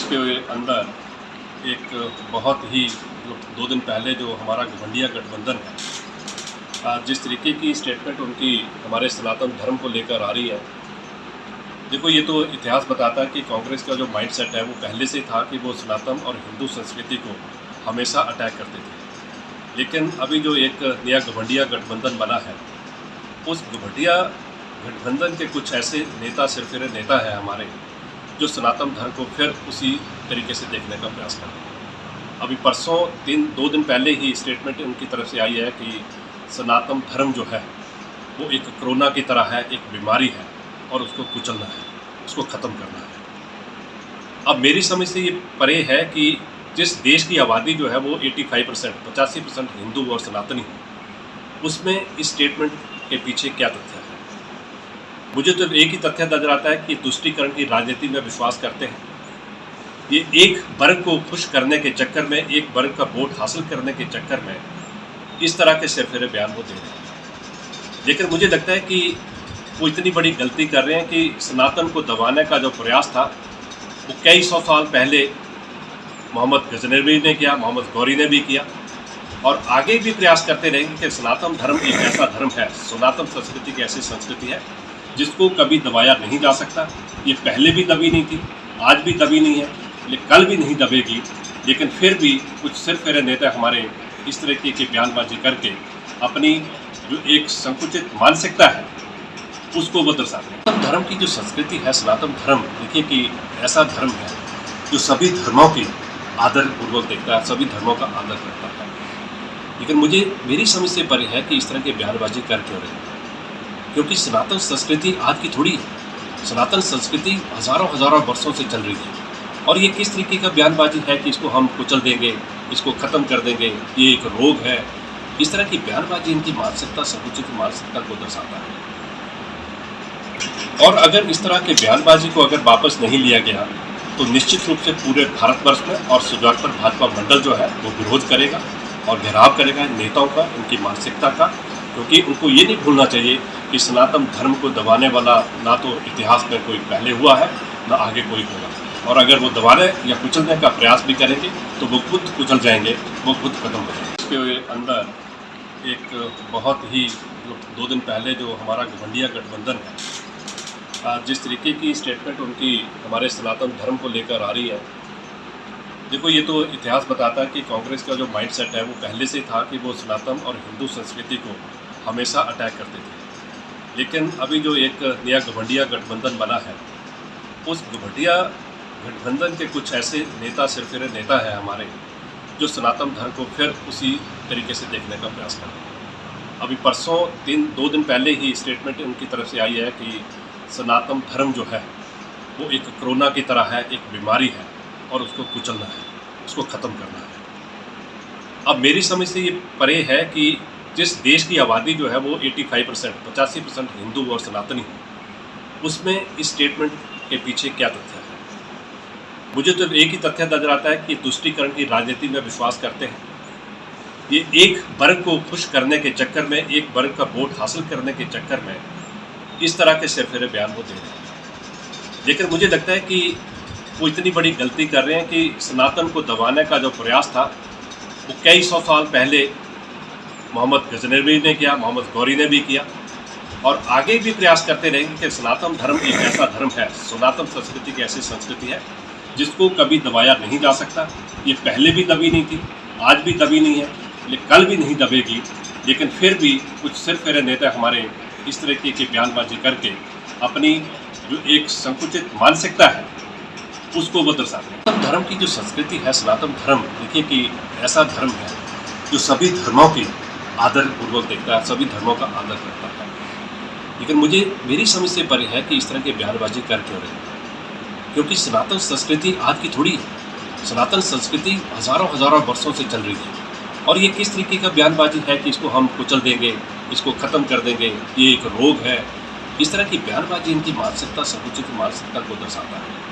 के अंदर एक बहुत ही 2 दिन पहले जो हमारा घमंडिया गठबंधन है, जिस तरीके की स्टेटमेंट उनकी हमारे सनातन धर्म को लेकर आ रही है। देखो, ये तो इतिहास बताता है कि कांग्रेस का जो माइंडसेट है वो पहले से था कि वो सनातन और हिंदू संस्कृति को हमेशा अटैक करते थे। लेकिन अभी जो एक नया घमंडिया गठबंधन बना है, उस घमंडिया गठबंधन के कुछ ऐसे नेता सिरफिरे नेता है हमारे, जो सनातन धर्म को फिर उसी तरीके से देखने का प्रयास कर रहे हैं। अभी परसों 2 दिन पहले ही स्टेटमेंट उनकी तरफ से आई है कि सनातन धर्म जो है वो एक कोरोना की तरह है, एक बीमारी है और उसको कुचलना है, उसको ख़त्म करना है। अब मेरी समझ से ये परे है कि जिस देश की आबादी जो है वो 85% हिंदू और सनातनी है, उसमें इस स्टेटमेंट के पीछे क्या तथ्य है। मुझे तो एक ही तथ्य नजर आता है कि तुष्टीकरण की राजनीति में विश्वास करते हैं। ये एक वर्ग को खुश करने के चक्कर में, एक वर्ग का वोट हासिल करने के चक्कर में इस तरह के सिरफिरे बयान वो दे रहे हैं। लेकिन मुझे लगता है कि वो इतनी बड़ी गलती कर रहे हैं कि सनातन को दबाने का जो प्रयास था वो कई सौ साल पहले मोहम्मद गजनवी ने किया, मोहम्मद गौरी ने भी किया और आगे भी प्रयास करते रहेंगे कि सनातन धर्म एक ऐसा धर्म है, सनातन संस्कृति की ऐसी संस्कृति है जिसको कभी दबाया नहीं जा सकता। ये पहले भी दबी नहीं थी, आज भी दबी नहीं है, लेकिन कल भी नहीं दबेगी। लेकिन फिर भी कुछ सिरफिरे नेता हमारे इस तरीके की बयानबाजी करके अपनी जो एक संकुचित मानसिकता है उसको वो दर्शाते हैं। सनातन धर्म की जो संस्कृति है, सनातन धर्म देखिए कि ऐसा धर्म है जो सभी धर्मों की आदर पूर्वक देखता है, सभी धर्मों का आदर करता है। लेकिन मेरी समझ से परे है कि इस तरह की बयानबाजी कर क्यों रहे हैं, क्योंकि सनातन संस्कृति आज की थोड़ी है। सनातन संस्कृति हज़ारों वर्षों से चल रही है और ये किस तरीके का बयानबाजी है कि इसको हम कुचल देंगे, इसको ख़त्म कर देंगे, ये एक रोग है। इस तरह की बयानबाजी इनकी मानसिकता, संकुचित मानसिकता को दर्शाता है। और अगर इस तरह के बयानबाजी को अगर वापस नहीं लिया गया तो निश्चित रूप से पूरे भारतवर्ष में और सुजाक पर भाजपा मंडल जो है वो विरोध करेगा और घेराव करेगा नेताओं का, उनकी मानसिकता का। क्योंकि उनको ये नहीं भूलना चाहिए कि सनातन धर्म को दबाने वाला ना तो इतिहास में कोई पहले हुआ है, ना आगे कोई होगा। और अगर वो दबाने या कुचलने का प्रयास भी करेंगे तो वो खुद कुचल जाएंगे, वो खुद खत्म हो जाएंगे। इसके अंदर एक बहुत ही 2 दिन पहले जो हमारा घमंडिया गठबंधन है, जिस तरीके की स्टेटमेंट उनकी हमारे सनातन धर्म को लेकर आ रही है। देखो, ये तो इतिहास बताता है कि कांग्रेस का जो माइंडसेट है वो पहले से था कि वो सनातन और हिंदू संस्कृति को हमेशा अटैक करते थे। लेकिन अभी जो एक नया घमंडिया गठबंधन बना है, उस घमंडिया गठबंधन के कुछ ऐसे नेता सिरफिरे नेता है हमारे, जो सनातन धर्म को फिर उसी तरीके से देखने का प्रयास कर रहे हैं। अभी परसों 2 दिन पहले ही स्टेटमेंट उनकी तरफ से आई है कि सनातन धर्म जो है वो एक कोरोना की तरह है, एक बीमारी है और उसको कुचलना है, उसको ख़त्म करना है। अब मेरी समझ से ये परे है कि जिस देश की आबादी जो है वो 85% हिंदू और सनातनी है, उसमें इस स्टेटमेंट के पीछे क्या तथ्य है। मुझे तो एक ही तथ्य नजर आता है कि तुष्टीकरण की राजनीति में विश्वास करते हैं। ये एक वर्ग को खुश करने के चक्कर में, एक वर्ग का वोट हासिल करने के चक्कर में इस तरह के सिरफिरे बयान वो दे रहे हैं। लेकिन मुझे लगता है कि वो इतनी बड़ी गलती कर रहे हैं कि सनातन को दबाने का जो प्रयास था वो कई सौ साल पहले मोहम्मद गजनवी ने किया, मोहम्मद गौरी ने भी किया और आगे भी प्रयास करते रहेंगे कि सनातन धर्म एक ऐसा धर्म है, सनातन संस्कृति की ऐसी संस्कृति है जिसको कभी दबाया नहीं जा सकता। ये पहले भी दबी नहीं थी, आज भी दबी नहीं है, लेकिन कल भी नहीं दबेगी। लेकिन फिर भी कुछ सिरफिरे नेता हमारे इस तरीके की बयानबाजी करके अपनी जो एक संकुचित मानसिकता है उसको वो दर्शाते हैं। सनातन धर्म की जो संस्कृति है, सनातन धर्म देखिए कि ऐसा धर्म है जो सभी धर्मों की आदर पूर्वक देखता है, सभी धर्मों का आदर करता है। लेकिन मेरी समझ से परे है कि इस तरह की बयानबाजी कर क्यों रहे हैं, क्योंकि सनातन संस्कृति आज की थोड़ी है। सनातन संस्कृति हज़ारों वर्षों से चल रही है और ये किस तरीके का बयानबाजी है कि इसको हम कुचल देंगे, इसको ख़त्म कर देंगे, ये एक रोग है। इस तरह की बयानबाजी इनकी मानसिकता, संकुचित मानसिकता को दर्शाता है।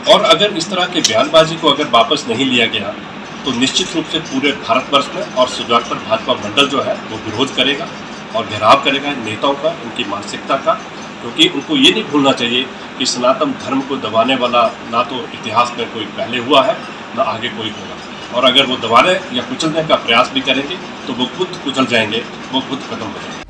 और अगर इस तरह के बयानबाजी को अगर वापस नहीं लिया गया तो निश्चित रूप से पूरे भारतवर्ष में और सुजाक पर भाजपा मंडल जो है वो विरोध करेगा और घेराव करेगा नेताओं का, उनकी मानसिकता का। क्योंकि उनको ये नहीं भूलना चाहिए कि कि सनातन धर्म को दबाने वाला ना तो इतिहास में कोई पहले हुआ है, ना आगे कोई होगा। और अगर वो दबाने या कुचलने का प्रयास भी करेंगे तो वो खुद कुचल जाएंगे, वो खुद खत्म हो जाएंगे।